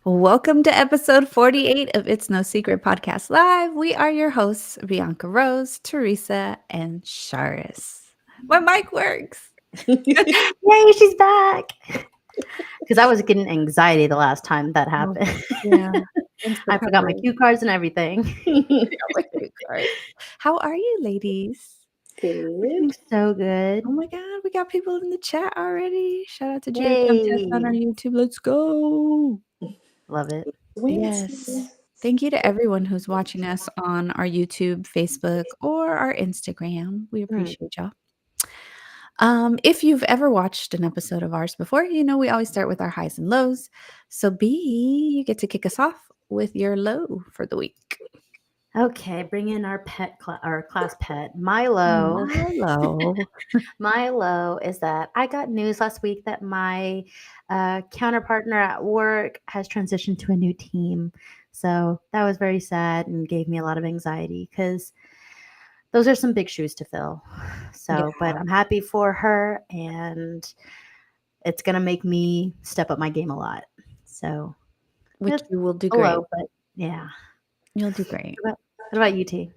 Welcome to episode 48 of It's No Secret Podcast Live. We are your hosts, Bianca Rose, Teresa, and Sharis. My mic works. Yay, she's back. Because I was getting anxiety the last time that Oh, happened. yeah. Thanks for I forgot my covering. cue cards and everything. My cue card. How are you, ladies? We're Good. doing so good. Oh my God, we got people in the chat already. Shout out to Jada Contest on our Yay. YouTube. Let's go. Love it. Yes. Thank you to everyone who's watching us on our YouTube, Facebook, or our Instagram. We appreciate y'all. If you've ever watched an episode of ours before, you know we always start with our highs and lows. So B, you get to kick us off with your low for the week. Okay, bring in our our class pet, Milo. Milo. Milo is that I got news last week that my counterpartner at work has transitioned to a new team. So that was very sad and gave me a lot of anxiety because those are some big shoes to fill. So, but I'm happy for her, and it's gonna make me step up my game a lot. So, Which you will do a great. low, but yeah. You'll do great. What about you, T?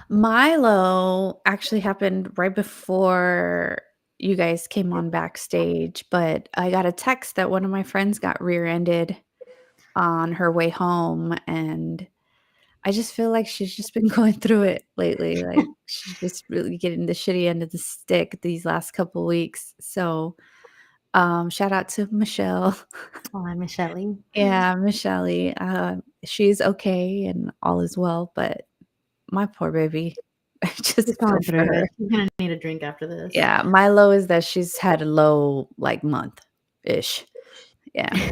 Milo actually happened right before you guys came on backstage, but I got a text that one of my friends got rear-ended on her way home, and I just feel like she's just been going through it lately. Like she's just really getting the shitty end of the stick these last couple weeks. So shout out to Michelle. Oh, I'm Michelle. Yeah, Michelle. She's okay and all is well, but my poor baby. I just She's feel going for through her. it. She's gonna need a drink after this. Yeah, my low is that she's had a low like month-ish. Yeah.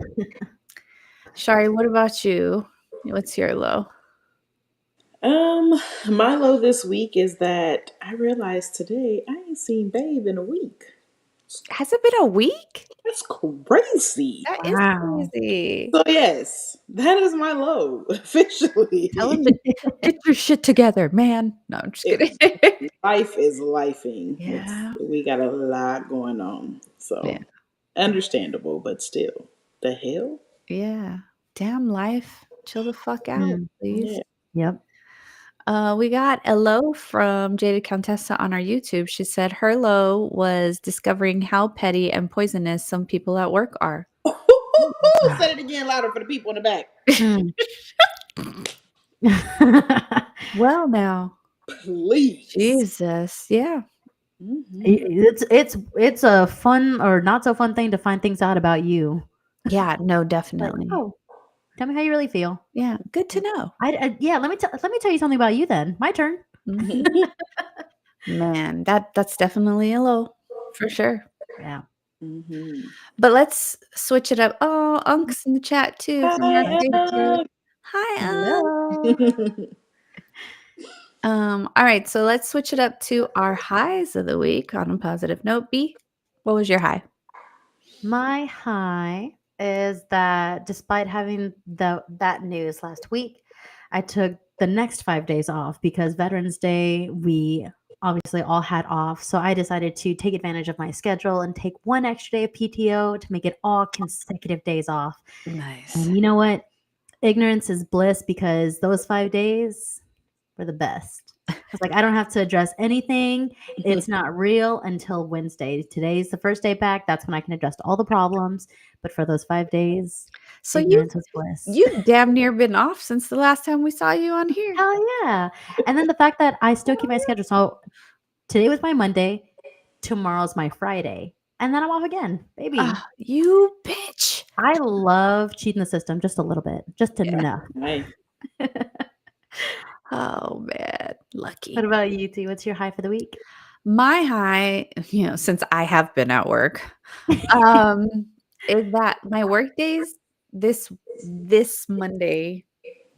Shari, what about you? What's your low? My low this week is that I realized today I ain't seen Babe in a week. Has it been a week? That's crazy. That is Wow. crazy. So yes, that is my low officially. Tell him to get your shit together, man. No, I'm just kidding. Life is lifing. Yeah. We got a lot going on, so Yeah. understandable, but still, the hell. Yeah. Damn life. Chill the fuck out, please. Yeah. Yep. We got a low from Jaded Countessa on our YouTube. She said her low was discovering how petty and poisonous some people at work are. Say it again louder for the people in the back. Well, now, Please. Jesus, yeah. It's a fun or not so fun thing to find things out about you. Yeah, no, Like, definitely. oh, tell me how you really feel. Yeah, good to know. Yeah, let me tell you something about you then. My turn. Mhm. Man, that's definitely a low for sure. Yeah. But let's switch it up. Oh, Unk's in the chat too from our Hi, Facebook. Hi, Unk. Hello. All right, so let's switch it up to our highs of the week on a positive note. B, what was your high? My high is that despite having that news last week, I took the next 5 days off because Veterans Day we obviously all had off. So I decided to take advantage of my schedule and take one extra day of PTO to make it all consecutive days off. Nice. And you know what? Ignorance is bliss because those 5 days were the best. It's like I don't have to address anything. It's not real until Wednesday. Today's the first day back. That's when I can address all the problems. But for those 5 days, So ignorance was bliss. you've damn near been off since the last time we saw you on here. Hell yeah. And then the fact that I still keep my schedule. So today was my Monday, tomorrow's my Friday, and then I'm off again. Baby. Ah, you bitch. I love cheating the system just a little bit, just enough. Right. Oh man, lucky. What about you, T? What's your high for the week? My high, since I have been at work, is that my work days this Monday,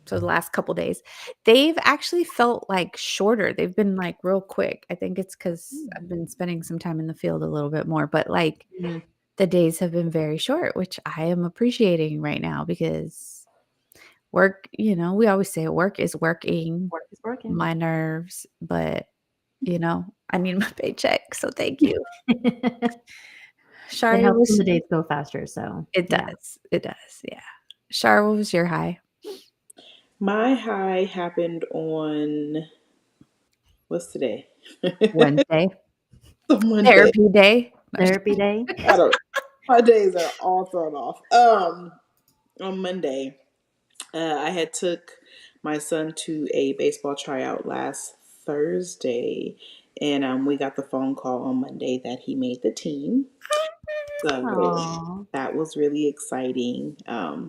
so the last couple days, they've actually felt like shorter. They've been like real quick. I think it's because I've been spending some time in the field a little bit more, but like the days have been very short, which I am appreciating right now because work, we always say work is working. Work is working. My nerves, but I need my paycheck, so thank you. It Shari, helps when the days go faster. So it does. It does, yeah. Shar, what was your high? My high happened on what's today? Wednesday. On Monday. Therapy day. Therapy day. I don't. My days are all thrown off. On Monday, I had took my son to a baseball tryout last Thursday, and we got the phone call on Monday that he made the team. So Aw. that was really exciting.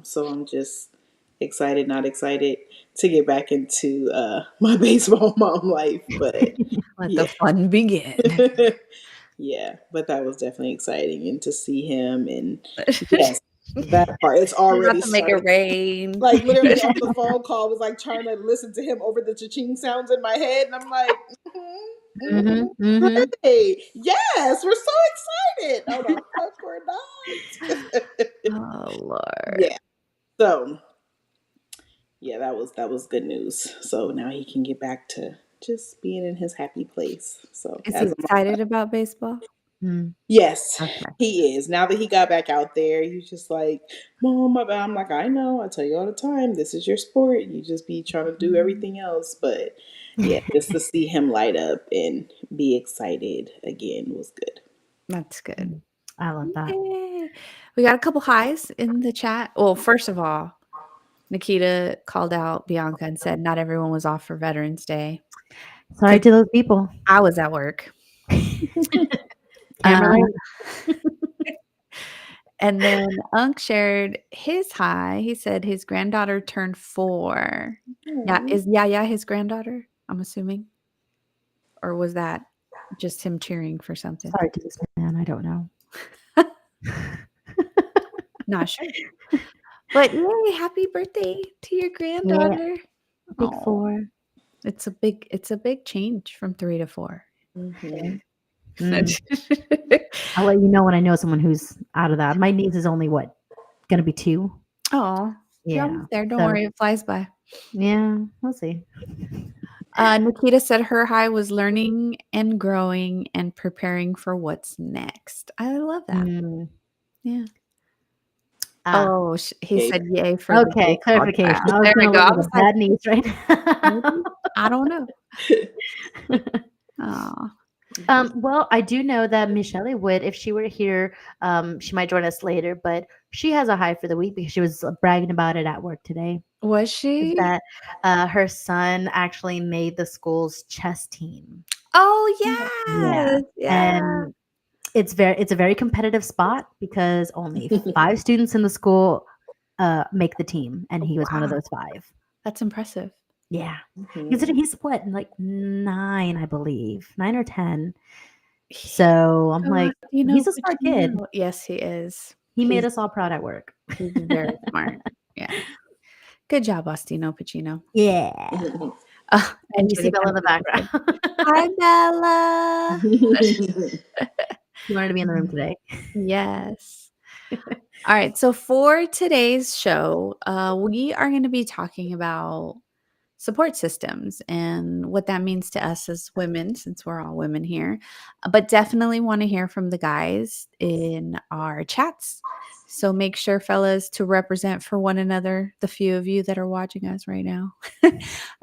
So I'm just excited, not excited to get back into my baseball mom life, but Let the yeah. fun begin. Yeah, but that was definitely exciting, and to see him, and yes, that part. It's We're about already to make it starting. rain. Like literally on the phone call, was like trying to listen to him over the cha-ching sounds in my head, and I'm like, Mm-hmm. Mm-hmm. hey, yes, we're so excited. Oh the fuck, we're not. Oh Lord. Yeah. So yeah, that was good news. So now he can get back to just being in his happy place. So Is he as a excited about baseball? Mm. yes, Okay. he is. Now that he got back out there, he's just like, Mom, I'm like, I know, I tell you all the time, this is your sport. You just be trying to do everything else. But yeah, just to see him light up and be excited again was good. That's good. I love that. Yay. We got a couple highs in the chat. Well, first of all, Nikita called out Bianca and said not everyone was off for Veterans Day. Sorry to those people. I was at work. Can't Uh, relate. and then Unc shared his high. He said his granddaughter turned 4. Yeah, Aw. is Yaya his granddaughter? I'm assuming, or was that just him cheering for something? Sorry to this man. I don't know. Not sure. But yay, happy birthday to your granddaughter. Big Oh, 4. it's a big change from 3 to 4. Mhm. Mm. I'll let you know when I know someone who's out of that. My niece is only what, gonna be 2. Oh, you're Yeah. almost there. Don't So worry, it flies by. yeah, we'll see. Nikita said her high was learning and growing and preparing for what's next. I love that. Mm. Yeah. Ah, Oh, he Okay. said yay for the okay, baseball clarification. tryout. I was There we gonna go. look I like was a like, bad niece right now. maybe I don't know. Oh, Well, I do know that Michelle would, if she were here, she might join us later, but she has a high for the week because she was bragging about it at work today. was Is she? that her son actually made the school's chess team? Oh Yeah, yes, yeah. and it's a very competitive spot because only 5 students in the school make the team, and he was one of Wow, those 5. that's impressive. Yeah, Mhm. considering he's what, like 9, I believe, 9 or 10. So I'm like, he's a But smart kid. yes, he is. He made He's us all proud at work. he's very smart. Yeah. Good job, Ostino Pacino. Yeah. And you see Angelica Bella in the said, background. "Hi, Bella." She wanted to be in the room today. Yes. All right. So for today's show, we are going to be talking about support systems and what that means to us as women, since we're all women here. But definitely want to hear from the guys in our chats. So make sure, fellas, to represent for one another, the few of you that are watching us right now.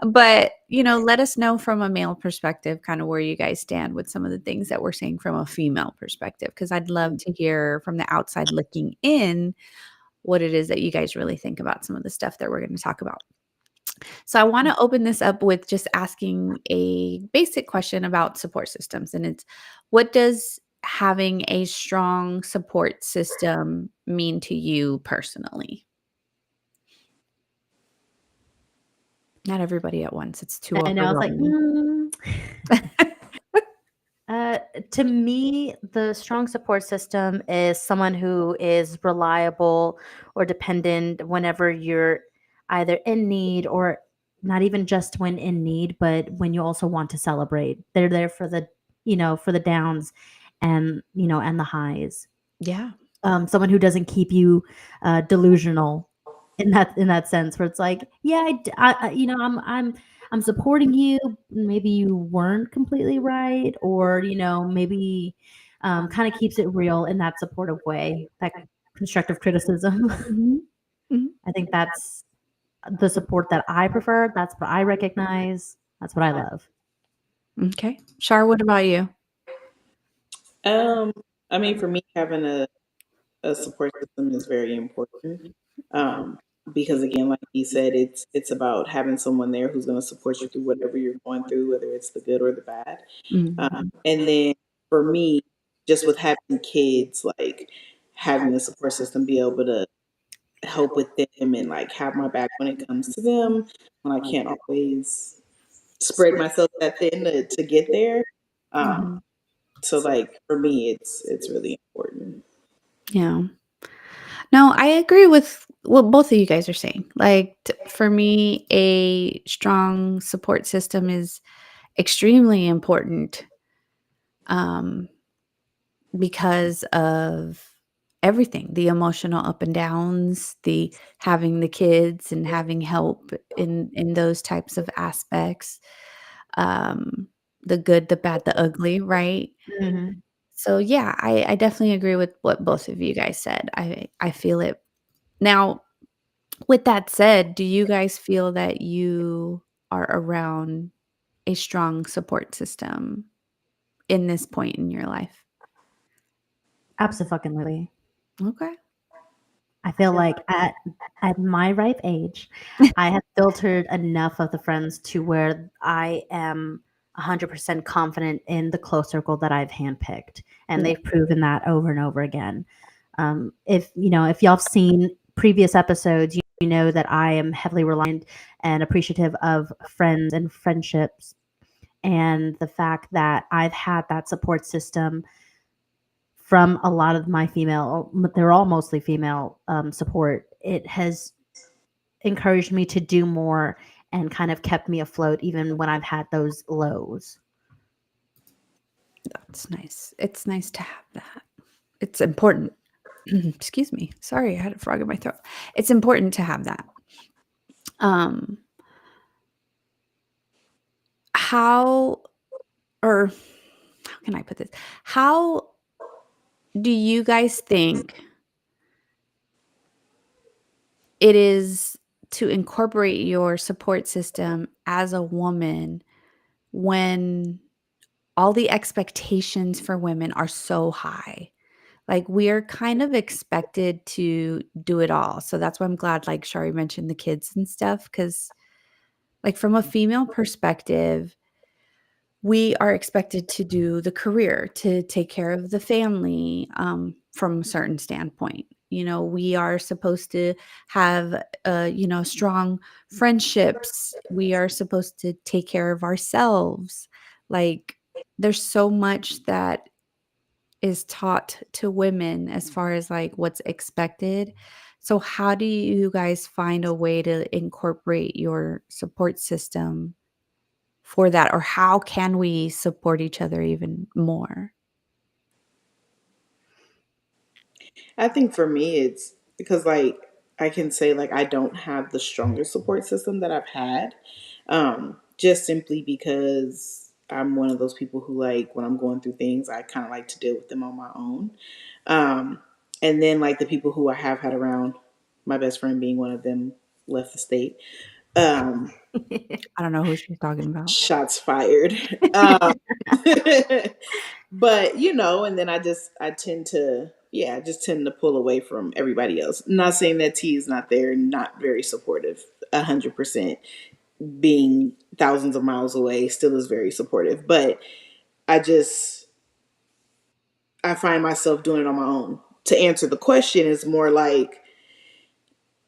But, let us know from a male perspective, kind of where you guys stand with some of the things that we're saying from a female perspective, because I'd love to hear from the outside looking in what it is that you guys really think about some of the stuff that we're going to talk about. So I want to open this up with just asking a basic question about support systems. And it's, what does having a strong support system mean to you personally? Not everybody at once. It's too I know. I was like, overwhelming. to me, the strong support system is someone who is reliable or dependent whenever you're either in need, or not even just when in need, but when you also want to celebrate. They're there for for the downs and the highs. Yeah. Someone who doesn't keep you delusional in that sense, where it's like, yeah, I'm supporting you. Maybe you weren't completely right, or maybe kind of keeps it real in that supportive way, that constructive criticism. Mhm. Mhm. I think that's the support that I prefer. That's what I recognize. That's what I love. Okay. Shar, what about you? Um, I mean, for me, having a support system is very important. Um, because again, like you said, it's about having someone there who's going to support you through whatever you're going through, whether it's the good or the bad. Mhm. And then for me, just with having kids, like having the support system be able to help with them and like have my back when it comes to them when I can't always spread myself that thin to get there. Um, Mhm. so like for me, it's really important. Yeah. No, I agree with what both of you guys are saying. Like, for me, a strong support system is extremely important, um, because of everything, the emotional up and downs, the having the kids and having help in those types of aspects, um, the good, the bad, the ugly, right? Mhm. So, yeah, I definitely agree with what both of you guys said. I feel it. Now, with that said, do you guys feel that you are around a strong support system in this point in your life? Absolutely. Okay. I feel like at my ripe age, I have filtered enough of the friends to where I am 100% confident in the close circle that I've handpicked, and Yeah. they've proven that over and over again. If if y'all have seen previous episodes, you know that I am heavily reliant and appreciative of friends and friendships, and the fact that I've had that support system from a lot of my female, they're all mostly female, support. It has encouraged me to do more and kind of kept me afloat even when I've had those lows. That's nice. It's nice to have that. It's important. Excuse me. Sorry, I had a frog in my throat. It's important to have that. Um, how or how can I put this? How do you guys think it is to incorporate your support system as a woman when all the expectations for women are so high? Like, we're kind of expected to do it all. So that's why I'm glad, like, Shari mentioned the kids and stuff, because, like, from a female perspective, we are expected to do the career, to take care of the family, from a certain standpoint. We are supposed to have, strong friendships. We are supposed to take care of ourselves. Like, there's so much that is taught to women as far as, like, what's expected. So how do you guys find a way to incorporate your support system for that? Or how can we support each other even more? I think for me, it's because like I can say like I don't have the strongest support system that I've had, just simply because I'm one of those people who like when I'm going through things, I kind of like to deal with them on my own. Um, and then like the people who I have had around, my best friend being one of them, left the state. Um, I don't know who she's talking about. Shots fired. But and then I tend to yeah, I just tend to pull away from everybody else. Not saying that T is not there, not very supportive. 100% being thousands of miles away still is very supportive, but I just I find myself doing it on my own. To answer the question is more like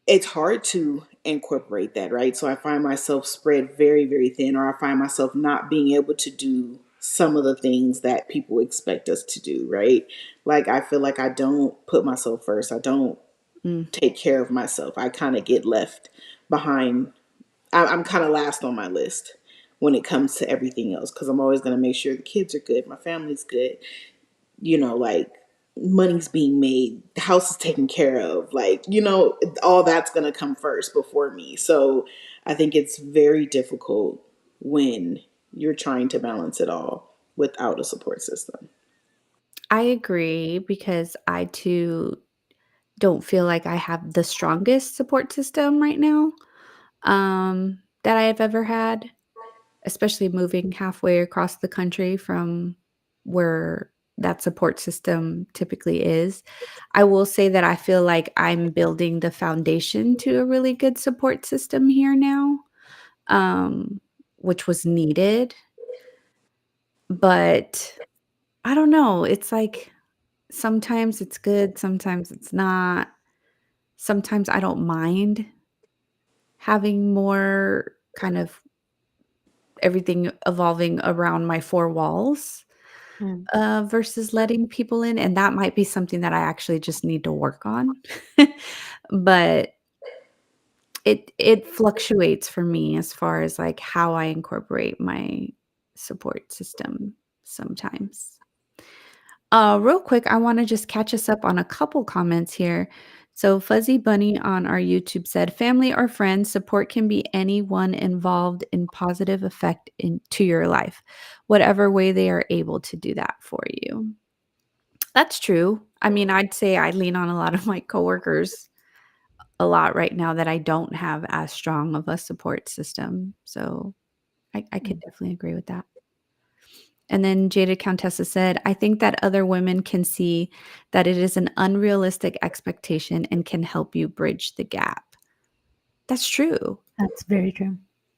it's hard to incorporate that, right? So I find myself spread very, very thin, or I find myself not being able to do some of the things that people expect us to do, right? Like I feel like I don't put myself first. I don't Mm. take care of myself. I kind of get left behind. I'm kind of last on my list when it comes to everything else because I'm always going to make sure the kids are good, my family's good, like money's being made, the house is taken care of, like, all that's going to come first before me. So I think it's very difficult when you're trying to balance it all without a support system. I agree because I too don't feel like I have the strongest support system right now, that I have ever had, especially moving halfway across the country from where that support system typically is. I will say that I feel like I'm building the foundation to a really good support system here now, um, which was needed. But I don't know. It's like sometimes it's good, sometimes it's not. Sometimes I don't mind having more kind of everything evolving around my four walls, Mm, versus letting people in, and that might be something that I actually just need to work on. But it fluctuates for me as far as, like, how I incorporate my support system sometimes. Real quick, I wanna just catch us up on a couple comments here. So Fuzzy Bunny on our YouTube said, "Family or friends, support can be anyone involved in positive effect into your life, whatever way they are able to do that for you." That's true. I mean, I'd say I lean on a lot of my coworkers a lot right now that I don't have as strong of a support system. So I could mm, definitely agree with that. And then Jaded Countessa said, "I think that other women can see that it is an unrealistic expectation and can help you bridge the gap." That's true. that's very true.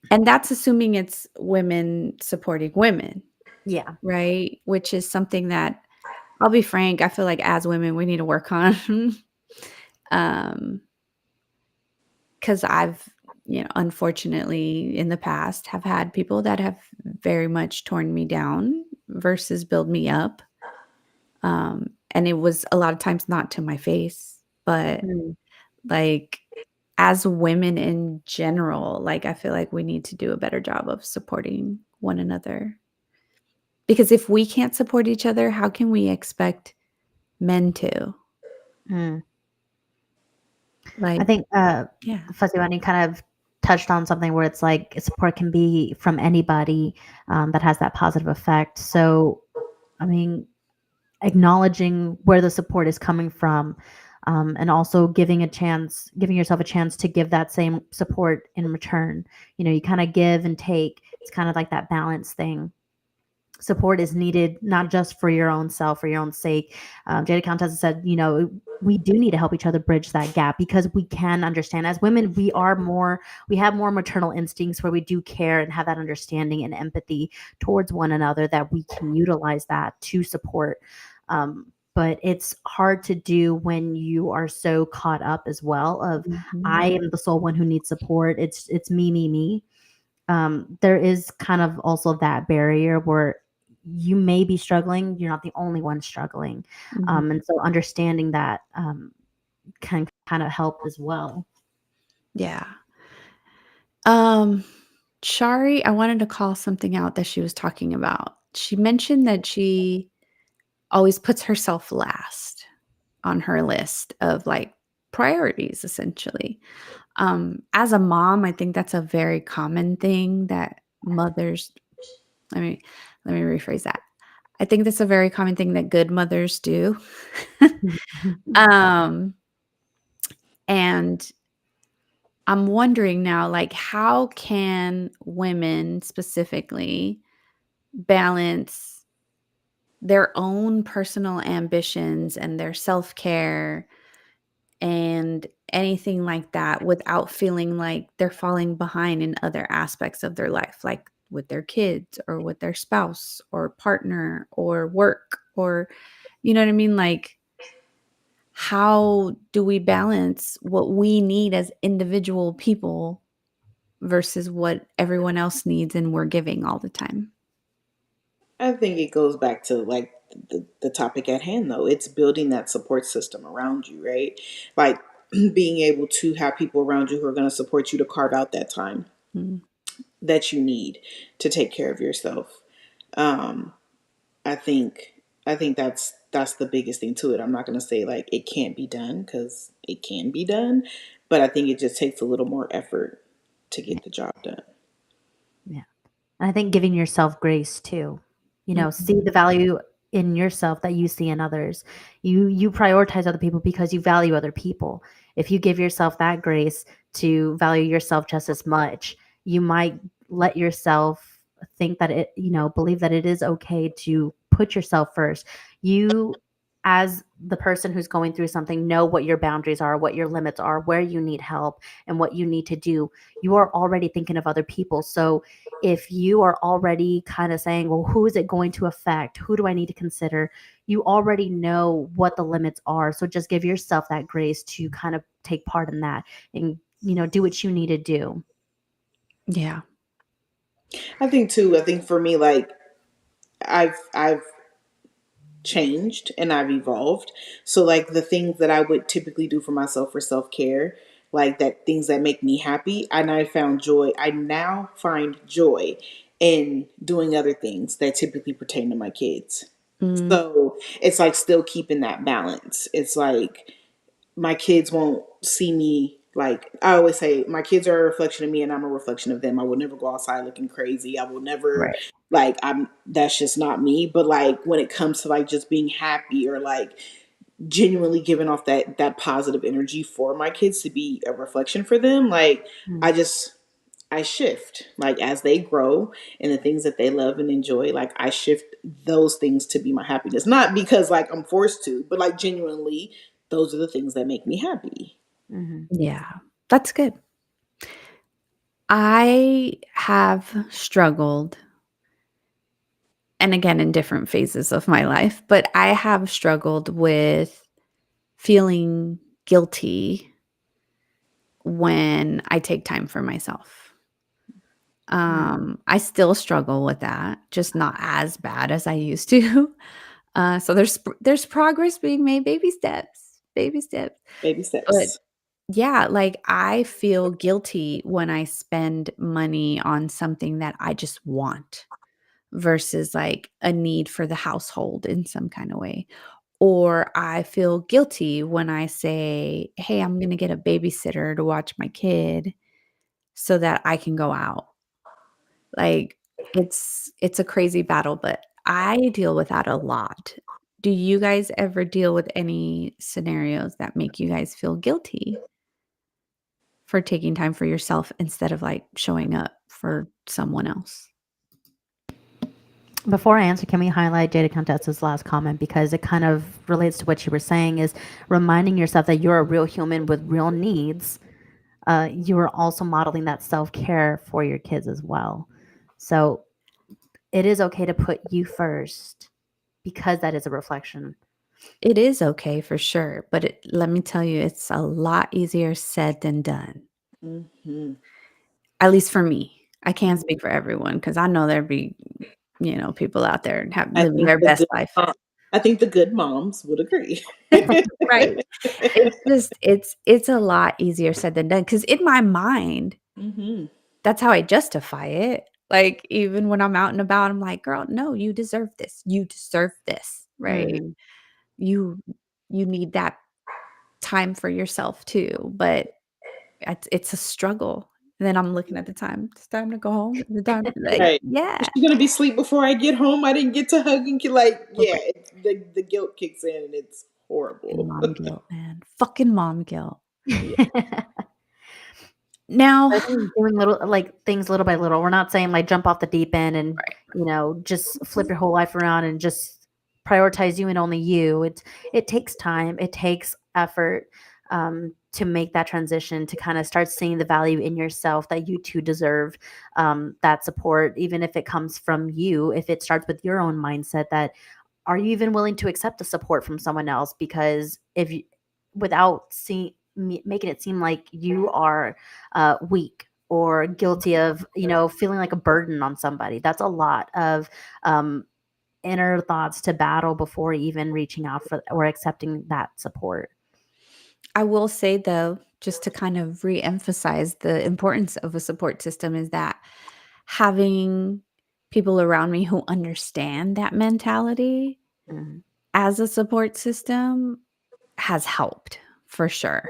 And that's assuming it's women supporting women, Yeah. right? Which is something that I'll be frank, I feel like as women we need to work on. um, because I've, unfortunately in the past have had people that have very much torn me down versus build me up. And it was a lot of times not to my face, but, Mm, like, as women in general, like, I feel like we need to do a better job of supporting one another. Because if we can't support each other, how can we expect men to? mm. I Like, think yeah. Fuzzy Bunny kind of touched on something where it's like support can be from anybody that has that positive effect. So, I mean, acknowledging where the support is coming from, and also giving yourself a chance to give that same support in return. You kind of give and take. It's kind of like that balance thing. Support is needed not just for your own self or your own sake. Jada Countess said, we do need to help each other bridge that gap because we can understand. As women, we have more maternal instincts where we do care and have that understanding and empathy towards one another that we can utilize that to support. But it's hard to do when you are so caught up as well of Mhm. I am the sole one who needs support. It's me, me, me. There is kind of also that barrier where you may be struggling, you're not the only one struggling. Mhm. And so understanding that can kind of help as well. Yeah. Um, Shari, I wanted to call something out that she was talking about. She mentioned that she always puts herself last on her list of, like, priorities, essentially. As a mom, I think that's a very common thing that mothers let me let me rephrase that. I think that's a very common thing that good mothers do. Um, and I'm wondering now, like, how can women specifically balance their own personal ambitions and their self-care and anything like that without feeling like they're falling behind in other aspects of their life, like with their kids or with their spouse or partner or work or you know what I mean? Like, how do we balance what we need as individual people versus what everyone else needs and we're giving all the time? I think it goes back to like the topic at hand, though. It's building that support system around you, right? Like being able to have people around you who are going to support you to carve out that time Mm, that you need to take care of yourself. Um, I think that's the biggest thing to it. I'm not going to say like it can't be done because it can be done, but I think it just takes a little more effort to Yeah. get the job done. Yeah. And I think giving yourself grace too. mhm, See the value in yourself that you see in others. You prioritize other people because you value other people. If you give yourself that grace to value yourself just as much, you might let yourself think that it, believe that it is okay to put yourself first. You, as the person who's going through something, know what your boundaries are, what your limits are, where you need help, and what you need to do. You are already thinking of other people. So if you are already kind of saying, well, who is it going to affect? Who do I need to consider? You already know what the limits are. So just give yourself that grace to kind of take part in that and, do what you need to do. Yeah. I think too. I think for me, like I've changed and I've evolved. So like the things that I would typically do for myself for self care, like that things that make me happy, and I found joy. I now find joy in doing other things that typically pertain to my kids. Mm, So it's like still keeping that balance. It's like my kids won't see me, like I always say, my kids are a reflection of me and I'm a reflection of them. I will never go outside looking crazy. I will never, Right. like, I'm that's just not me. But like when it comes to like just being happy or like genuinely giving off that positive energy for my kids to be a reflection for them, like Mm. I just I shift, like as they grow and the things that they love and enjoy, like I shift those things to be my happiness. Not because like I'm forced to, but like genuinely, those are the things that make me happy. Mhm. yeah. That's good. I have struggled, and again, in different phases of my life, but I have struggled with feeling guilty when I take time for myself. Mm. I still struggle with that, just not as bad as I used to. So there's progress being made, baby steps. Baby But steps. yeah, like I feel guilty when I spend money on something that I just want versus like a need for the household in some kind of way. Or I feel guilty when I say, "Hey, I'm going to get a babysitter to watch my kid so that I can go out." Like, it's a crazy battle, but I deal with that a lot. Do you guys ever deal with any scenarios that make you guys feel guilty for taking time for yourself instead of, like, showing up for someone else? Before I answer, can we highlight Jada Contessa's last comment because it kind of relates to what you were saying is reminding yourself that you're a real human with real needs. You are also modeling that self-care for your kids as well. So it is okay to put you first because that is a reflection. It is okay for sure, but let me tell you, it's a lot easier said than done, Hmm. at least for me. I can't Mhm. speak for everyone because I know there'd be, people out there and I living think their best life. I think the good moms would agree. Right. It's a lot easier said than done. Because in my mind, Hmm. that's how I justify it. Like, even when I'm out and about, I'm like, "Girl, no, you deserve this. You deserve this." Right? Mm. You you need that time for yourself too, but it's a struggle. And then I'm looking at the time, "It's time to go home. It's time," like, Right. Is yeah. she gonna be asleep before I get home? I didn't get to hug and like, yeah, Right. the guilt kicks in and it's Fucking horrible. mom guilt, man. Fucking mom guilt. Yeah. I Now think doing little like things little by little. We're not saying like jump off the deep end and right. just flip your whole life around and just prioritize you and only you. It takes time. It takes effort to make that transition to kind of start seeing the value in yourself that you too deserve that support, even if it comes from you. If it starts with your own mindset, that are you even willing to accept the support from someone else? Because if you, without seeing making it seem like you are weak or guilty of feeling like a burden on somebody, that's a lot of um, inner thoughts to battle before even reaching out for or accepting that support. I will say though, just to kind of re-emphasize the importance of a support system is that having people around me who understand that mentality Mhm. as a support system has helped for sure.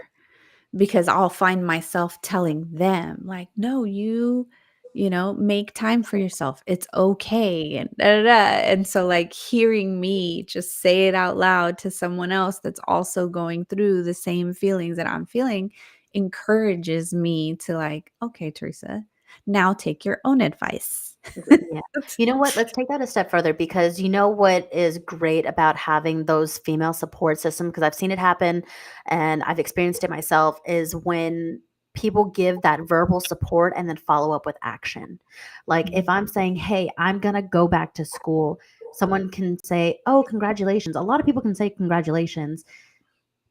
Because I'll find myself telling them like, "No, you make time for yourself. It's okay. And da, da, da. And so like hearing me just say it out loud to someone else that's also going through the same feelings that I'm feeling encourages me to like, okay, Teresa, now take your own advice. Yeah. You know what? Let's take that a step further, because you know what is great about having those female support systems, because I've seen it happen and I've experienced it myself, is when people give that verbal support and then follow up with action. Like if I'm saying, "Hey, I'm going to go back to school," someone can say, "Oh, congratulations." A lot of people can say congratulations.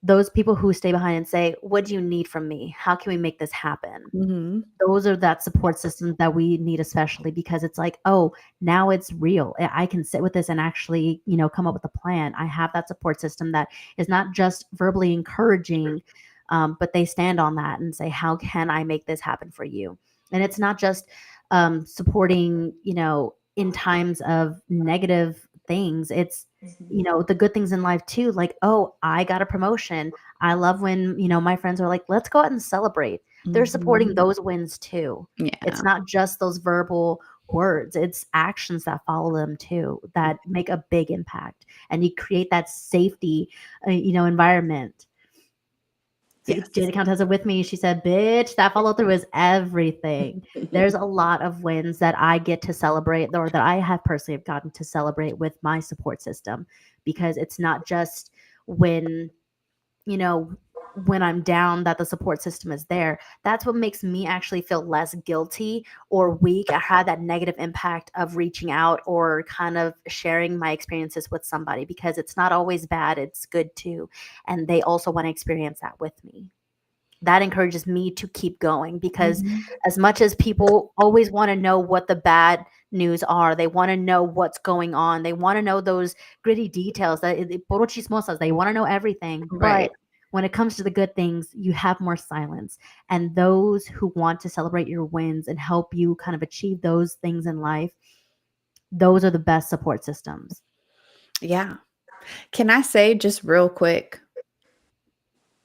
Those people who stay behind and say, "What do you need from me? How can we make this happen?" Mhm. Those are that support system that we need, especially because it's like, oh, now it's real. I can sit with this and actually, come up with a plan. I have that support system that is not just verbally encouraging, but they stand on that and say, how can I make this happen for you? And it's not just supporting, in times of negative things. It's, the good things in life too. Like, oh, I got a promotion. I love when, my friends are like, let's go out and celebrate. They're supporting Mhm. those wins too. Yeah. It's not just those verbal words, it's actions that follow them too that make a big impact. And you create that safety, environment. See, Yes. Jada Countessa with me. She said, "Bitch, that follow through is everything." There's a lot of wins that I get to celebrate, or that I have personally gotten to celebrate with my support system, because it's not just when you know, when I'm down that the support system is there. That's what makes me actually feel less guilty or weak. I had that negative impact of reaching out or kind of sharing my experiences with somebody, because it's not always bad, it's good too. And they also want to experience that with me. That encourages me to keep going, because Mhm. as much as people always want to know what the bad news are, they want to know what's going on, they want to know those gritty details, that puro chismosas, they want to know everything. But Right. when it comes to the good things, you have more silence. And those who want to celebrate your wins and help you kind of achieve those things in life, those are the best support systems. Yeah. Can I say just real quick,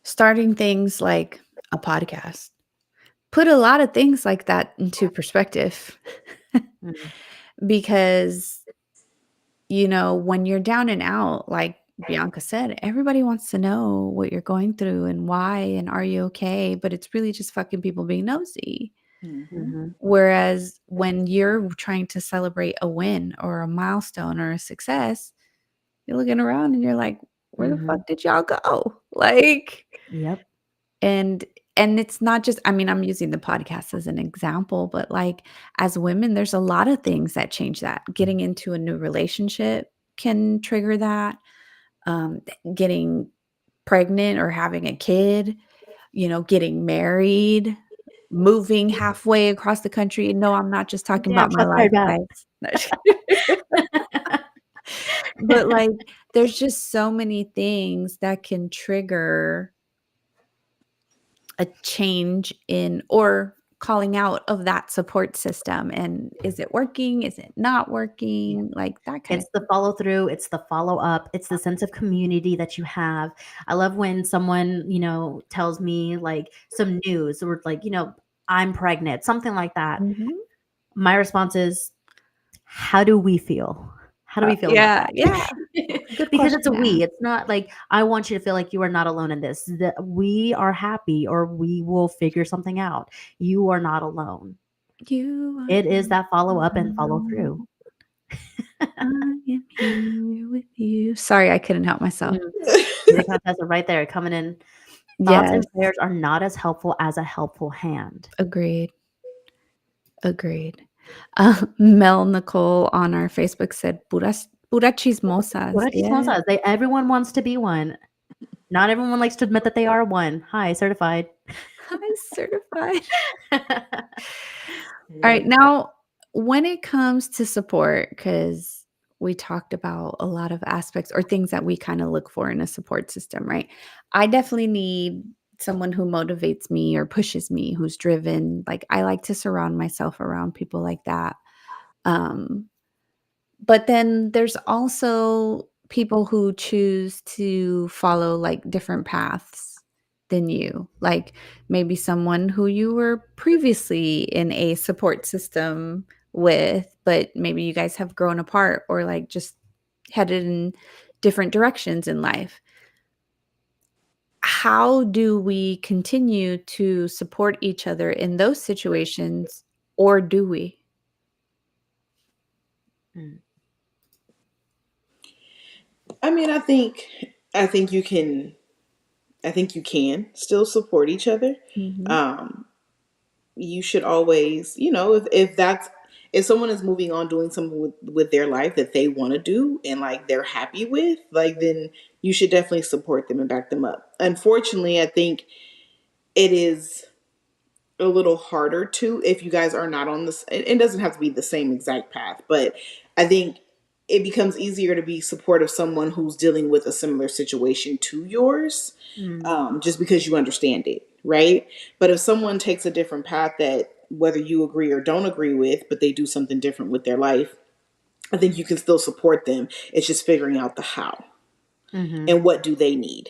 starting things like a podcast, put a lot of things like that into perspective Mm, because, when you're down and out, like Bianca said, everybody wants to know what you're going through and why and are you okay? But it's really just fucking people being nosy. Mhm. mhm, Whereas when you're trying to celebrate a win or a milestone or a success, you're looking around and you're like, where the mhm. fuck did y'all go? Like, Yep. and it's not just, I mean, I'm using the podcast as an example, but like as women, there's a lot of things that change that. Getting into a new relationship can trigger that. Um, Getting pregnant or having a kid, getting married, moving halfway across the country. No, I'm not just talking Damn, about my shots life, fired back. guys. But like there's just so many things that can trigger a change in or calling out of that support system, and is it working? Is it not working? Like that kind of It's the follow through, it's the follow up, it's the sense of community that you have. I love when someone, tells me like some news, or like, I'm pregnant, something like that. Mhm. My response is, how do we feel? How do we feel about Yeah, yeah. that? Good Because it's question a to we. ask. It's not like I want you to feel like you are not alone in this. That we are happy, or we will figure something out. You are not alone. You are It is not that follow up and follow alone. through. I am here with you. Sorry, I couldn't help myself. Mm. Jada Contessa right there coming in. Thoughts Yes, and prayers are not as helpful as a helpful hand. agreed, agreed. Mel Nicole on our Facebook said, pura chismosas." What are Yeah. chismosas? Everyone wants to be one. Not everyone likes to admit that they are one. Hi, certified. Hi, certified. All right, Yep. now when it comes to support, because we talked about a lot of aspects or things that we kind of look for in a support system, right? I definitely need someone who motivates me or pushes me, who's driven. Like I like to surround myself around people like that. Um, but then there's also people who choose to follow like different paths than you. Like maybe someone who you were previously in a support system with, but maybe you guys have grown apart or like just headed in different directions in life. How do we continue to support each other in those situations, or do we? Mm. I mean, I think you can I think you can still support each other. Mhm. Um, you should always, if that's if someone is moving on doing something with their life that they want to do and like they're happy with, like then you should definitely support them and back them up. Unfortunately, I think it is a little harder to if you guys are not on this. It doesn't have to be the same exact path, but I think it becomes easier to be supportive of someone who's dealing with a similar situation to yours, Mm. just because you understand it, right? But if someone takes a different path that whether you agree or don't agree with, but they do something different with their life, I think you can still support them. It's just figuring out the how Mm-hmm. and what do they need.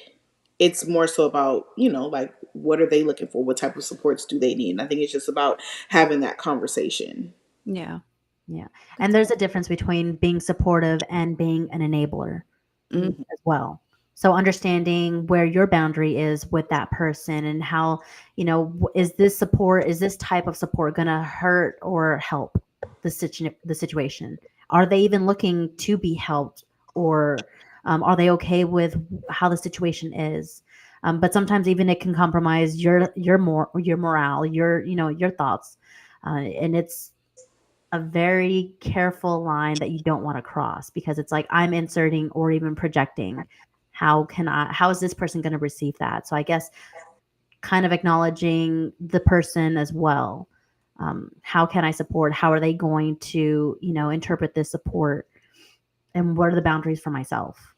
It's more so about, like what are they looking for? What type of supports do they need? And I think it's just about having that conversation. Yeah. Yeah. And there's a difference between being supportive and being an enabler Mm, Mhm. as well. So understanding where your boundary is with that person and how, is this support, is this type of support going to hurt or help the situation? Are they even looking to be helped, or are they okay with how the situation is? But sometimes even it can compromise your morale, your thoughts, and it's a very careful line that you don't want to cross, because it's like I'm inserting or even projecting. How is this person going to receive that? So I guess kind of acknowledging the person as well. How can I support? How are they going to, interpret this support? And what are the boundaries for myself?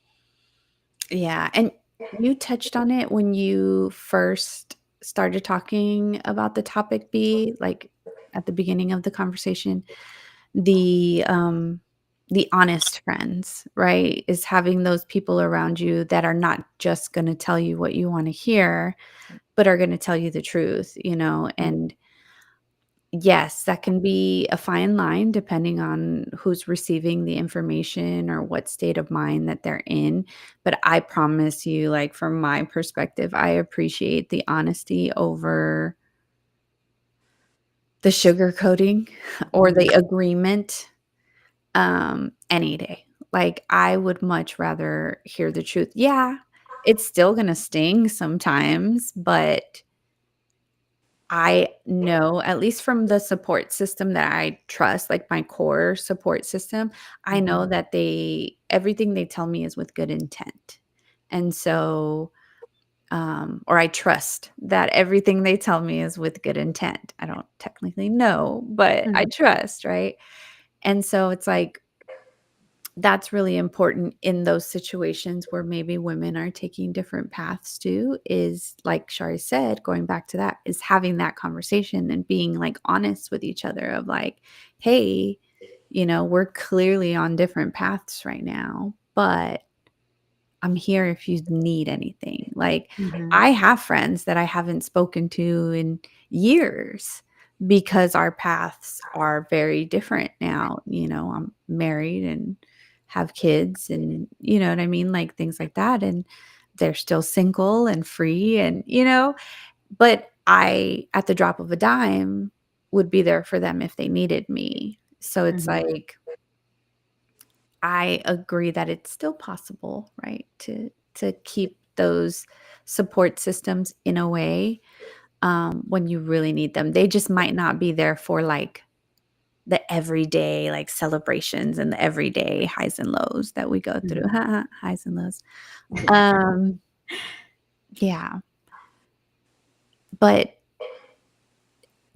yeah, and you touched on it when you first started talking about the topic B, like, at the beginning of the conversation. The, um the honest friends, right? Is having those people around you that are not just gonna tell you what you wanna hear, but are gonna tell you the truth, and yes, that can be a fine line depending on who's receiving the information or what state of mind that they're in, but I promise you, like, from my perspective, I appreciate the honesty over the sugarcoating or Mhm. the agreement, any day. Like, I would much rather hear the truth. Yeah, it's still gonna sting sometimes, but I know, at least from the support system that I trust, like my core support system, I know Mhm. that everything they tell me is with good intent. And so, or I trust that everything they tell me is with good intent. I don't technically know, but I Mhm. trust, right? And so it's like, that's really important in those situations where maybe women are taking different paths too, is like Shari said, going back to that, is having that conversation and being like honest with each other of like, hey, we're clearly on different paths right now, but I'm here if you need anything. Like, Mhm. I have friends that I haven't spoken to in years because our paths are very different now. I'm married and have kids, and you know what I mean? Like things like that. And they're still single and free, and but I, at the drop of a dime, would be there for them if they needed me. So it's Mhm. like, I agree that it's still possible, right, to keep those support systems in a way, when you really need them. They just might not be there for, like, the everyday, like, celebrations and the everyday highs and lows that we go through. Mhm. Highs and lows. Um, yeah. But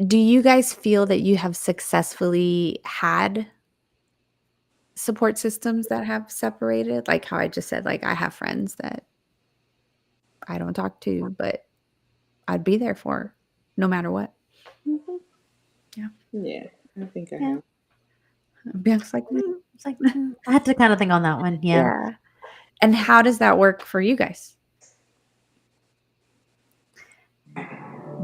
do you guys feel that you have successfully had support systems that have separated? Like how I just said, like, I have friends that I don't talk to, but I'd be there for no matter what. Mhm. Yeah. Yeah, I think I Yeah. have. Bianca's like, It's like, I had to kind of think on that one. Yeah. yeah. And how does that work for you guys?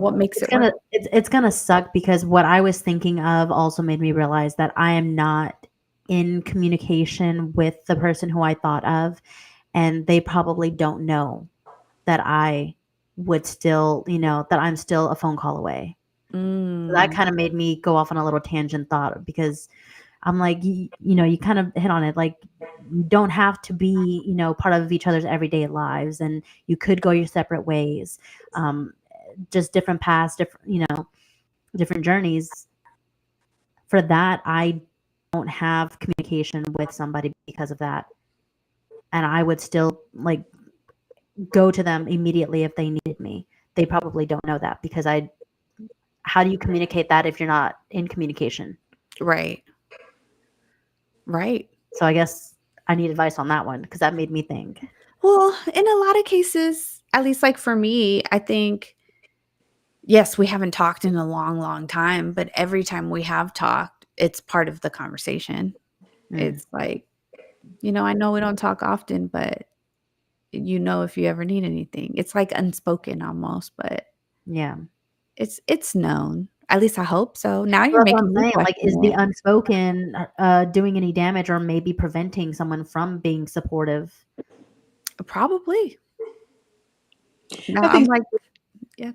what makes It's it work? gonna it's gonna suck because what I was thinking of also made me realize that I am not in communication with the person who I thought of, and they probably don't know that I would still, that I'm still a phone call away. So that Mm, kind of made me go off on a little tangent thought because I'm like, you kind of hit on it. Like, you don't have to be, part of each other's everyday lives, and you could go your separate ways. Um, just different paths, different journeys. For that, I don't have communication with somebody because of that, and I would still like go to them immediately if they needed me. They probably don't know that because I. How do you communicate that if you're not in communication? right. Right. So I guess I need advice on that one because that made me think. Well, in a lot of cases, at least like for me, I think, yes, we haven't talked in a long, long time, but every time we have talked, it's part of the conversation. Mm, It's like, I know we don't talk often, but if you ever need anything. It's like unspoken almost, but yeah. it's known. At least I hope so. Now you're Well, that's what making I'm me saying. Like, question is the it. unspoken doing any damage or maybe preventing someone from being supportive? Probably. Now I I'm think like, yeah,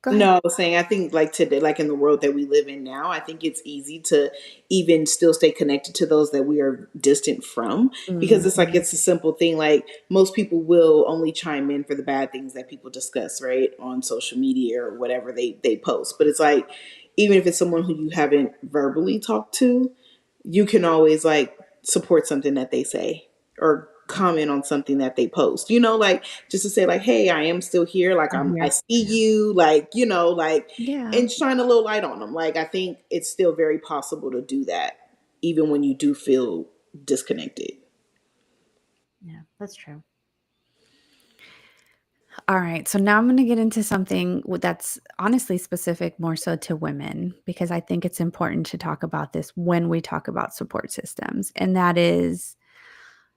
go ahead. No, I was saying I think like today, like in the world that we live in now, I think it's easy to even still stay connected to those that we are distant from because it's like Mhm. it's a simple thing. Like most people will only chime in for the bad things that people discuss, right, on social media or whatever they post. But it's like even if it's someone who you haven't verbally talked to, you can always like support something that they say or comment on something that they post, like just to say like, hey, I am still here, like I'm I here. see you, like, like, Yeah. and shine a little light on them. Like I think it's still very possible to do that even when you do feel disconnected. Yeah, that's true. All right. So now I'm going to get into something that's honestly specific more so to women because I think it's important to talk about this when we talk about support systems. And that is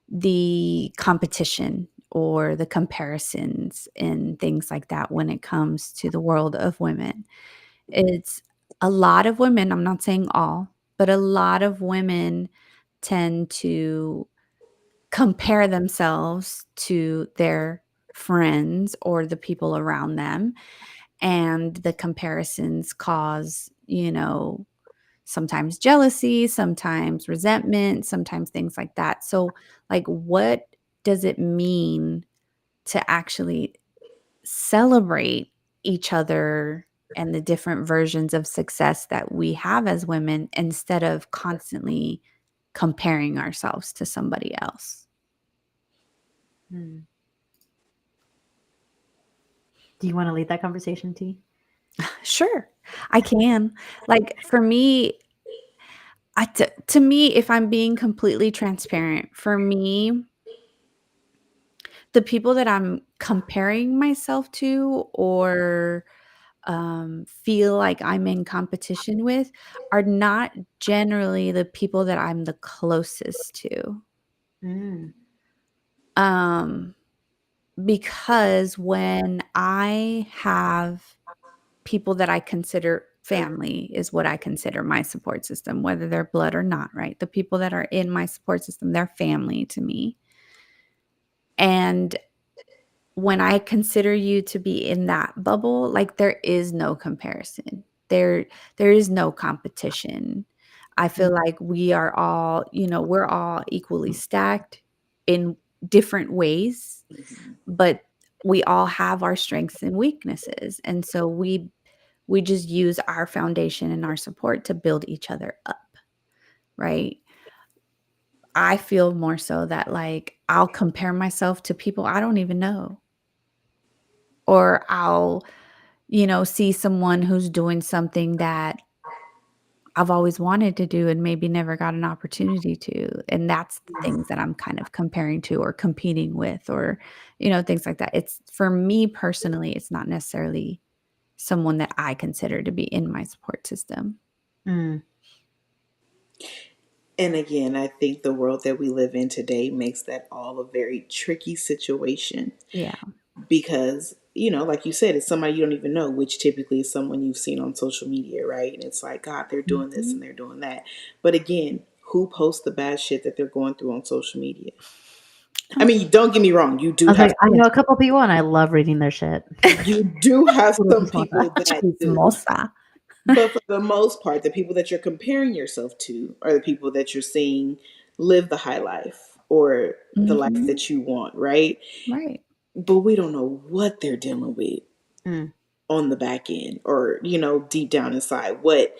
the competition or the comparisons and things like that when it comes to the world of women. It's a lot of women, I'm not saying all, but a lot of women tend to compare themselves to their friends or the people around them. And the comparisons cause, sometimes jealousy, sometimes resentment, sometimes things like that. So, like, what does it mean to actually celebrate each other and the different versions of success that we have as women instead of constantly comparing ourselves to somebody else? Hmm. Do you want to lead that conversation, T? Sure, I can. Like, for me, to me, if I'm being completely transparent, for me, the people that I'm comparing myself to or feel like I'm in competition with are not generally the people that I'm the closest to. Mm, Um, because when I have people that I consider family is what I consider my support system, whether they're blood or not, right? The people that are in my support system, they're family to me. And when I consider you to be in that bubble, like there is no comparison. There is no competition. I mm, feel like we are all, we're all equally stacked in different ways, but we all have our strengths and weaknesses. And so we just use our foundation and our support to build each other up, right? I feel more so that like I'll compare myself to people I don't even know, or I'll, see someone who's doing something that I've always wanted to do and maybe never got an opportunity to. And that's the things that I'm kind of comparing to or competing with or, things like that. It's for me personally, it's not necessarily someone that I consider to be in my support system. mm. And again, I think the world that we live in today makes that all a very tricky situation Yeah. because like you said, it's somebody you don't even know, which typically is someone you've seen on social media, right? And it's like, God, they're doing this Mhm. and they're doing that. But again, who posts the bad shit that they're going through on social media? I Oh, mean, don't get me wrong, you I do was like, have I yes. know a couple people and I love reading their shit. Little some chismosa. people that do. Chismosa. But for the most part, the people that you're comparing yourself to are the people that you're seeing live the high life or the life Mhm. that you want, right? Right. But we don't know what they're dealing with Mm, on the back end, or deep down inside, what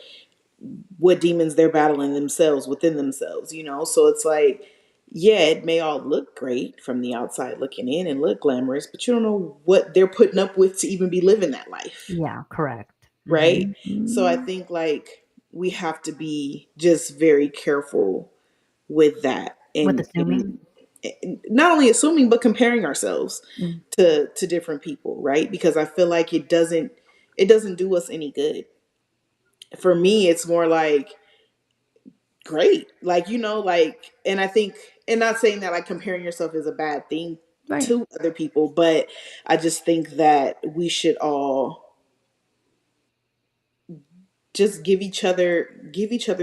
demons they're battling themselves within themselves. So it's like, yeah, it may all look great from the outside looking in and look glamorous, but you don't know what they're putting up with to even be living that life, yeah, correct. Hmm. right? So I Mhm. think like we have to be just very careful with that, With and assuming. not only assuming but comparing ourselves Mm. to different people, right? Because I feel like it doesn't do us any good. For me, it's more like, great, like, like, and I think, and not saying that like comparing yourself is a bad thing Right. to other people, but I just think that we should all just give each other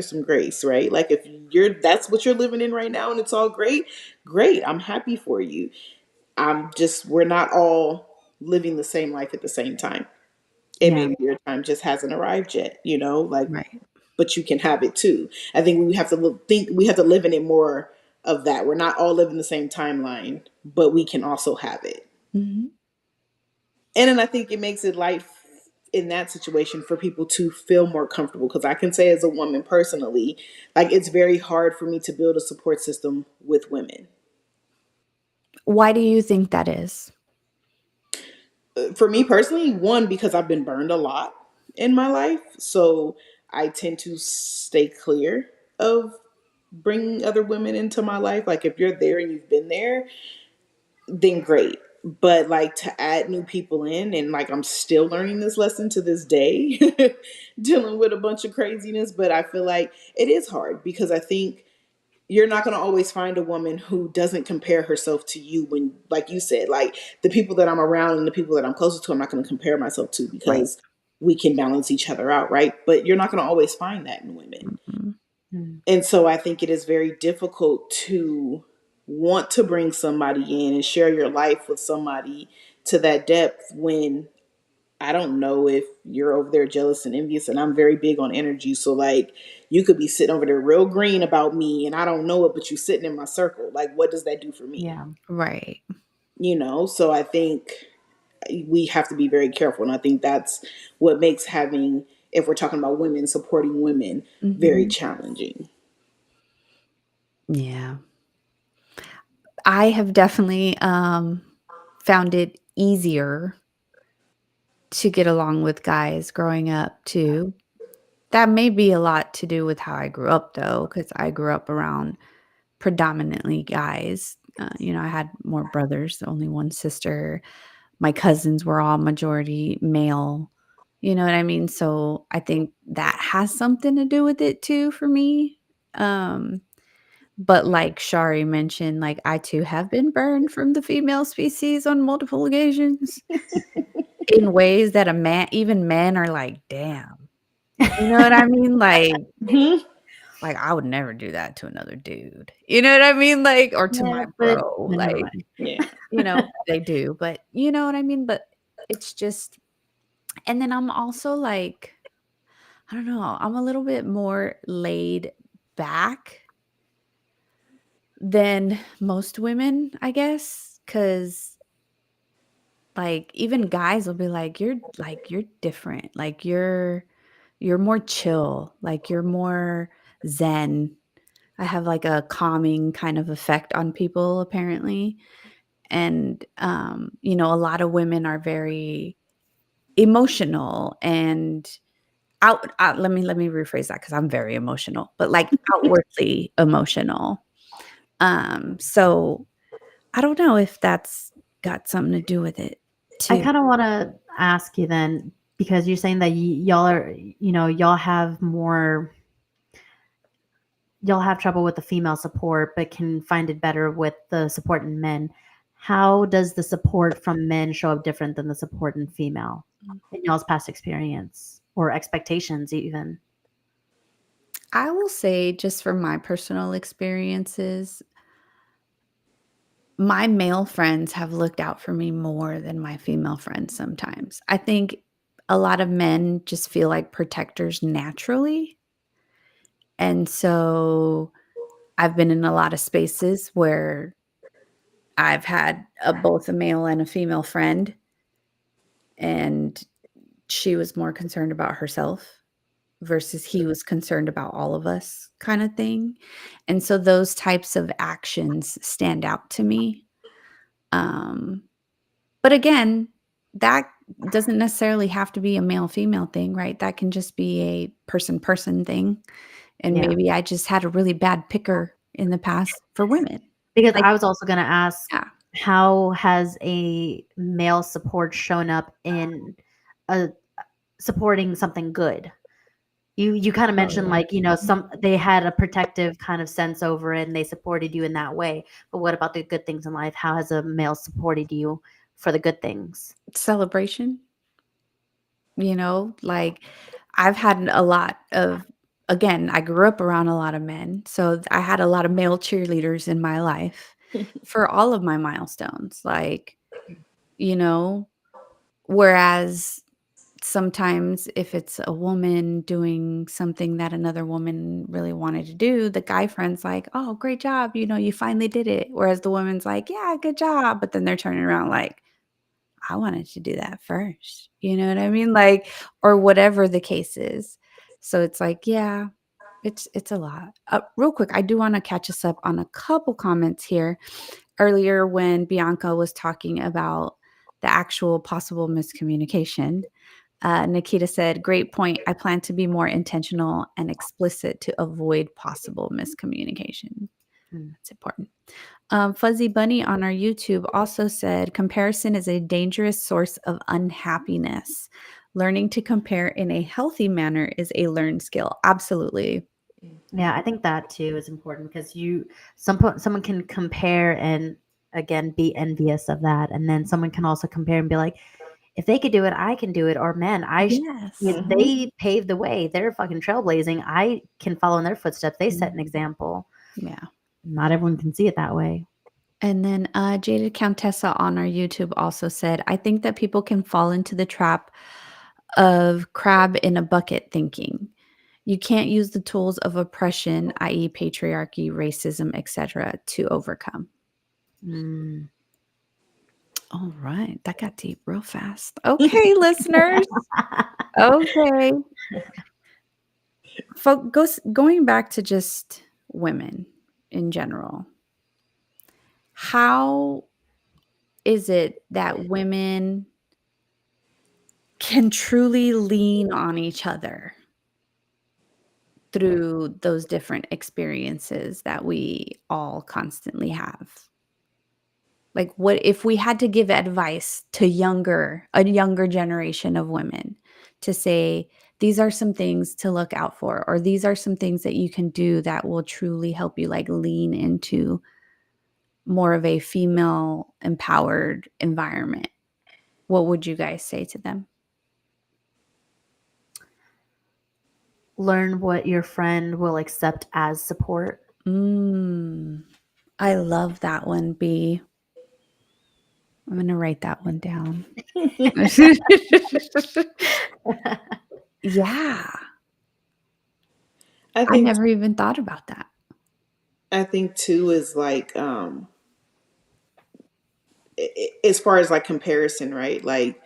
some grace, right? Like, if that's what you're living in right now and it's all great, great, I'm happy for you. We're not all living the same life at the same time, and Yeah. maybe your time just hasn't arrived yet, like, Right. but you can have it too. I think we have to think we have to live in it more of that. We're not all living the same timeline, but we can also have it. Mhm. And then I think it makes it life in that situation for people to feel more comfortable, because I can say as a woman personally, like, it's very hard for me to build a support system with women. Why do you think that is? For me personally, one, because I've been burned a lot in my life, so I tend to stay clear of bringing other women into my life. Like, if you're there and you've been there, then great. But like, to add new people in, and like, I'm still learning this lesson to this day, dealing with a bunch of craziness. But I feel like it is hard, because I think you're not going to always find a woman who doesn't compare herself to you. When, like you said, like, the people that I'm around and the people that I'm closest to, I'm not going to compare myself to, Right. because we can balance each other out, right? But you're not going to always find that in women. Mhm. Mm, And so I think it is very difficult to want to bring somebody in and share your life with somebody to that depth, when I don't know if you're over there jealous and envious, and I'm very big on energy. So like, you could be sitting over there real green about me and I don't know it, but you sitting in my circle. Like, what does that do for me? yeah. Right. So I think we have to be very careful. And I think that's what makes having, if we're talking about women supporting women, very Mhm. challenging. Yeah. I have definitely found it easier to get along with guys growing up too. That may be a lot to do with how I grew up though, because I grew up around predominantly guys. I had more brothers, only one sister. My cousins were all majority male. You know what I mean? So I think that has something to do with it too for me. Um, but like Shari mentioned, like I too have been burned from the female species on multiple occasions in ways that a man, even men are like, damn. You know what I mean? Mhm. Like I would never do that to another dude. You know what I mean? Like, or to my Yeah, but bro. no, never Like, mind. Yeah. they do, but you know what I mean? But it's just, and then I'm also like, I don't know, I'm a little bit more laid back than most women, I guess, because like even guys will be like you're different, like you're more chill, like you're more zen. I have like a calming kind of effect on people apparently. And a lot of women are very emotional and let me rephrase that because I'm very emotional, but like outwardly emotional. So I don't know if that's got something to do with it I too. kind of want to ask you then, because you're saying that y'all are, y'all have trouble with the female support, but can find it better with the support in men. how does the support from men show up different than the support in female in y'all's past experience or expectations even? I will say, just from my personal experiences, my male friends have looked out for me more than my female friends sometimes. I think a lot of men just feel like protectors naturally. And so I've been in a lot of spaces where I've had both a male and a female friend, and she was more concerned about herself versus he was concerned about all of us, kind of thing. And so those types of actions stand out to me. Um, but again, that doesn't necessarily have to be a male female thing, right? That can just be a person thing. And Yeah. maybe I just had a really bad picker in the past for women. Because Like, I was also going to ask, yeah. how has a male support shown up in a supporting something good? You kind of mentioned, like, some they had a protective kind of sense over it and they supported you in that way. But what about the good things in life? How has a male supported you for the good things? Celebration, like I've had a lot of, again, I grew up around a lot of men. So I had a lot of male cheerleaders in my life for all of my milestones. Like, you know, whereas sometimes if it's a woman doing something that another woman really wanted to do, the guy friend's like, "Oh, great job, you finally did it." Whereas the woman's like, "Yeah, good job." But then they're turning around like, "I wanted to do that first." You know what I mean? Like, or whatever the case is. So it's like, yeah, it's a lot. Real quick, I do want to catch us up on a couple comments here. Earlier when Bianca was talking about the actual possible miscommunication, Nikita said, "Great point. I plan to be more intentional and explicit to avoid possible miscommunication." Mm. That's important. Fuzzy Bunny on our YouTube also said, "Comparison is a dangerous source of unhappiness. Learning to compare in a healthy manner is a learned skill." Absolutely. Yeah, I think that too is important because someone can compare and again be envious of that, and then someone can also compare and be like, if they could do it, I can do it. Or man, Yes. they paved the way. They're fucking trailblazing. I can follow in their footsteps. They set an example. Yeah. Not everyone can see it that way. And then Jaded Countessa on our YouTube also said, "I think that people can fall into the trap of crab in a bucket thinking. You can't use the tools of oppression, i.e. patriarchy, racism, etc., to overcome." Mm. All right. That got deep real fast. Okay, listeners. Okay. Going back to just women in general, how is it that women can truly lean on each other through those different experiences that we all constantly have? Like, what if we had to give advice to a younger generation of women to say, these are some things to look out for, or these are some things that you can do that will truly help you like lean into more of a female empowered environment, what would you guys say to them? Learn what your friend will accept as support. I love that one, B. I'm going to write that one down. Yeah. I I think never even thought about that. I think too is like as far as like comparison, right? Like,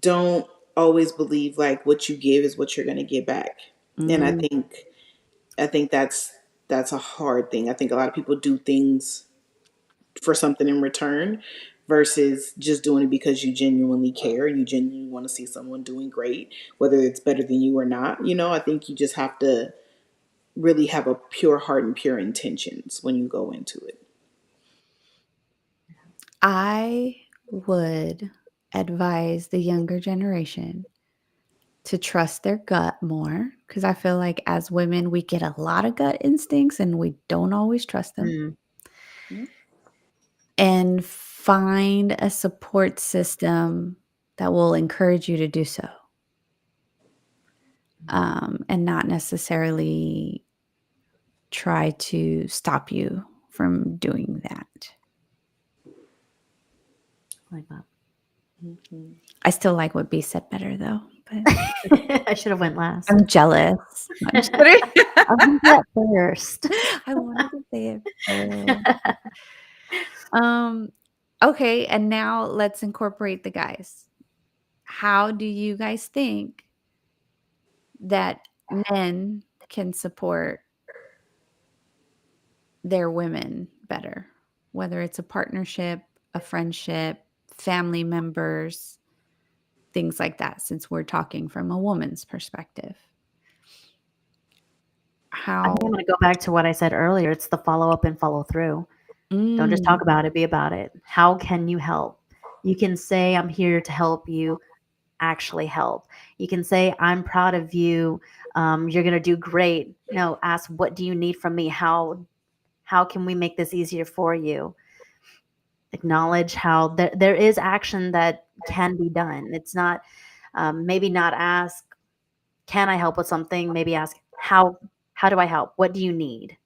don't always believe like what you give is what you're going to get back. And Mm, I think that's a hard thing. I think a lot of people do things for something in return versus just doing it because you genuinely care. You genuinely want to see someone doing great, whether it's better than you or not. I think you just have to really have a pure heart and pure intentions when you go into it. I would advise the younger generation to trust their gut more because I feel like as women, we get a lot of gut instincts and we don't always trust them. Mm. and find a support system that will encourage you to do so, and not necessarily try to stop you from doing that. Like that. Mhm. I still like what B said better though, but I should have went last. I'm jealous. No, I'm just kidding. I wanted that first. I wanted to say it first. Okay, and now let's incorporate the guys. How do you guys think that men can support their women better? Whether it's a partnership, a friendship, family members, things like that, since we're talking from a woman's perspective. I How think I'm going to go back to what I said earlier. It's the follow up and follow through. Don't just talk Mm, about it, be about it. How can you help? You can say, I'm here to help you actually help. You can say, I'm proud of you. You're going to do great. No, ask, what do you need from me? How can we make this easier for you? Acknowledge how there is action that can be done. It's not, maybe not ask, can I help with something? Maybe ask, how do I help? What do you need?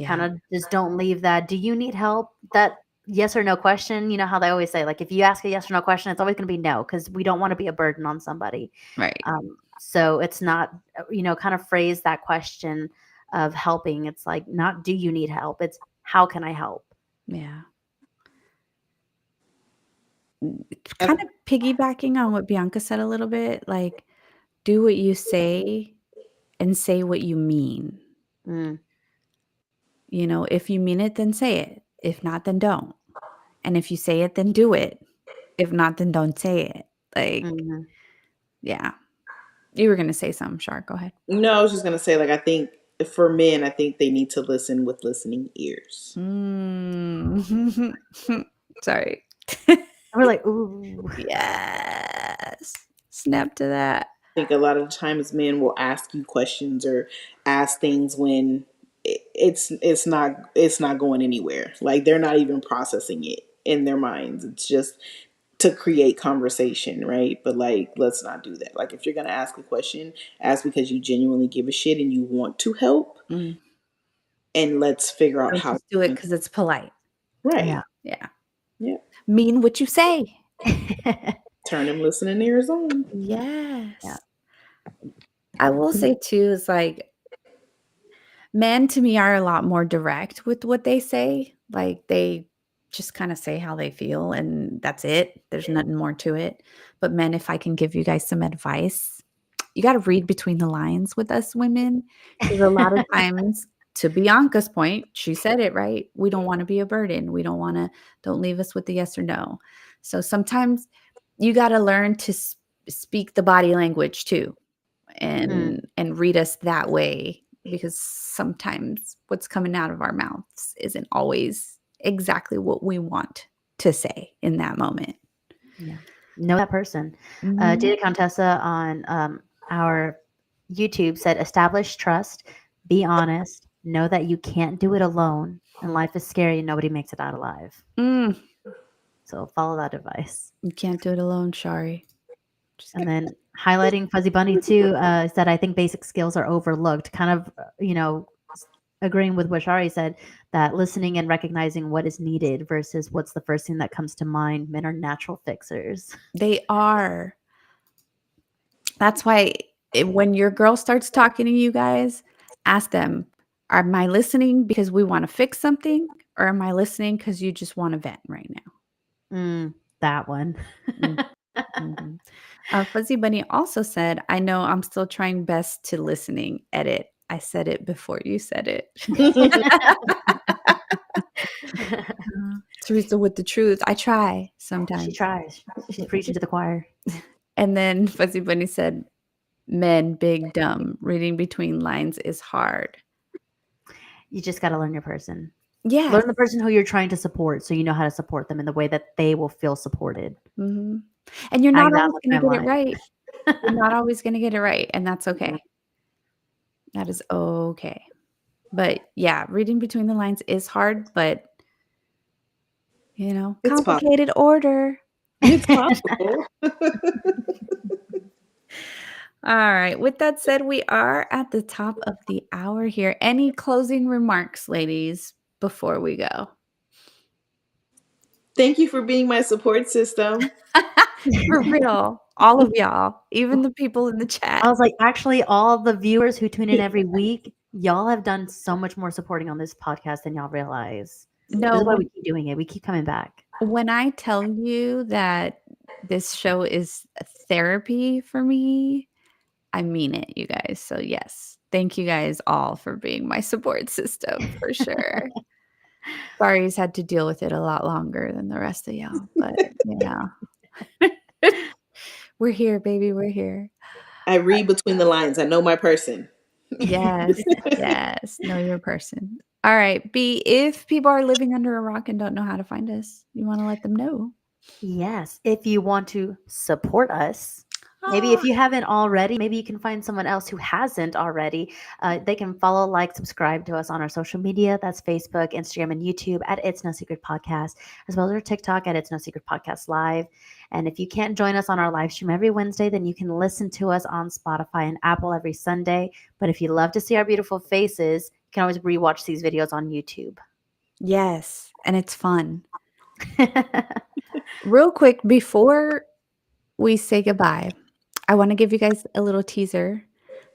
Kind yeah, of just don't leave that, do you need help? That yes or no question, you know how they always say, like, if you ask a yes or no question, it's always going to be no, because we don't want to be a burden on somebody. right. So it's not, kind of phrase that question of helping. It's like, not do you need help? It's how can I help? Yeah. I- Kind of piggybacking on what Bianca said a little bit, like, do what you say and say what you mean. Mm, If you mean it, then say it. If not, then don't. And if you say it, then do it. If not, then don't say it. Like, mhm. yeah. You were gonna say something, Shar. Go ahead. No, I was just gonna say, like, I think for men, I think they need to listen with listening ears. Mm. Sorry. We're like, ooh. Yes. Snap to that. I think a lot of times men will ask you questions or ask things when it's not going anywhere. Like they're not even processing it in their minds. It's just to create conversation, right? But like, let's not do that. Like, if you're gonna ask a question, ask because you genuinely give a shit and you want to help, Mm. and let's figure out Don't how. just do it because it's polite. Right. Yeah. Yeah. Yeah. Mean what you say. Turn them listening ears on. Yeah. Yes. I will say too, is like men to me are a lot more direct with what they say. Like they just kind of say how they feel and that's it. There's nothing more to it. But men, if I can give you guys some advice, you got to read between the lines with us women because a lot of times, to Bianca's point, she said it right. We don't want to be a burden. We don't leave us with the yes or no. So sometimes you got to learn to speak the body language too Mm, and read us that way because sometimes what's coming out of our mouths isn't always exactly what we want to say in that moment. yeah. Know that person. Mhm. Data Contessa on our YouTube said, establish trust, be honest, know that you can't do it alone, and life is scary and nobody makes it out alive. Mm, So follow that advice. you can't do it alone, Shari. Just And kidding. then highlighting Fuzzy Bunny too, said, I think basic skills are overlooked. Kind of, agreeing with what Shari said, that listening and recognizing what is needed versus what's the first thing that comes to mind. Men are natural fixers. They are. That's why when your girl starts talking to you guys, ask them, am I listening because we want to fix something? Or am I listening because you just want to vent right now? That one. Mm. Mhm. Fuzzy Bunny also said, I know I'm still trying best to listening. Edit. I said it before you said it. Teresa with the truth. I try She sometimes. tries. She's preaching to the choir. And then Fuzzy Bunny said, men, big, dumb. Reading between lines is hard. You just got to learn your person. Yes. Learn the person who you're trying to support so you know how to support them in the way that they will feel supported. Mhm. And you're I not think that always was going my to get it line. right. You're not always going to get it right. And that's Mhm. okay. That is okay. But yeah, reading between the lines is hard, but It's possible. complicated order. It's possible. All right. With that said, we are at the top of the hour here. Any closing remarks, ladies, before we go? Thank you for being my support system. For real. All of y'all, even the people in the chat. I was like, actually, all the viewers who tune in every week, y'all have done so much more supporting on this podcast than y'all realize. This No, is why we keep doing it. We keep coming back. when I tell you that this show is therapy for me, I mean it, you guys. So, yes, thank you guys all for being my support system for sure. Barry's had to deal with it a lot longer than the rest of y'all, but we're here, baby. We're here. I read between the lines. I know my person. Yes, yes. Know your person. All right, B, if people are living under a rock and don't know how to find us, you want to let them know? Yes. If you want to support us, maybe if you haven't already, maybe you can find someone else who hasn't already. They can follow, like, subscribe to us on our social media. That's Facebook, Instagram, and YouTube at It's No Secret Podcast, as well as our TikTok at It's No Secret Podcast Live. And if you can't join us on our live stream every Wednesday, then you can listen to us on Spotify and Apple every Sunday. But if you love to see our beautiful faces, you can always rewatch these videos on YouTube. Yes, and it's fun. Real quick, before we say goodbye, I want to give you guys a little teaser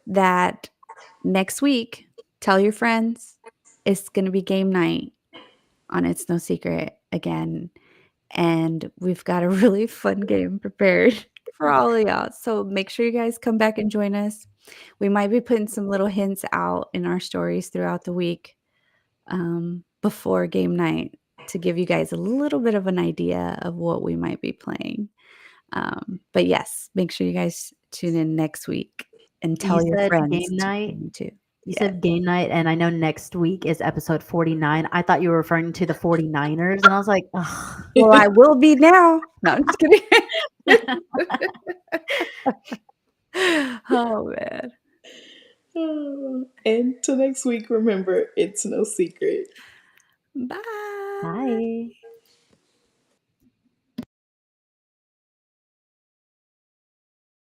that next week, tell your friends, it's going to be game night on It's No Secret again. And we've got a really fun game prepared for all of y'all. So make sure you guys come back and join us. We might be putting some little hints out in our stories throughout the week before game night to give you guys a little bit of an idea of what we might be playing. But yes, make sure you guys tune in next week and tell your said friends game night? too. You said game night, and I know next week is episode 49. I thought you were referring to the 49ers, and I was like, ugh. Well, I will be now. No, I'm just kidding. Oh, man. And till next week, remember, it's no secret. Bye. Bye.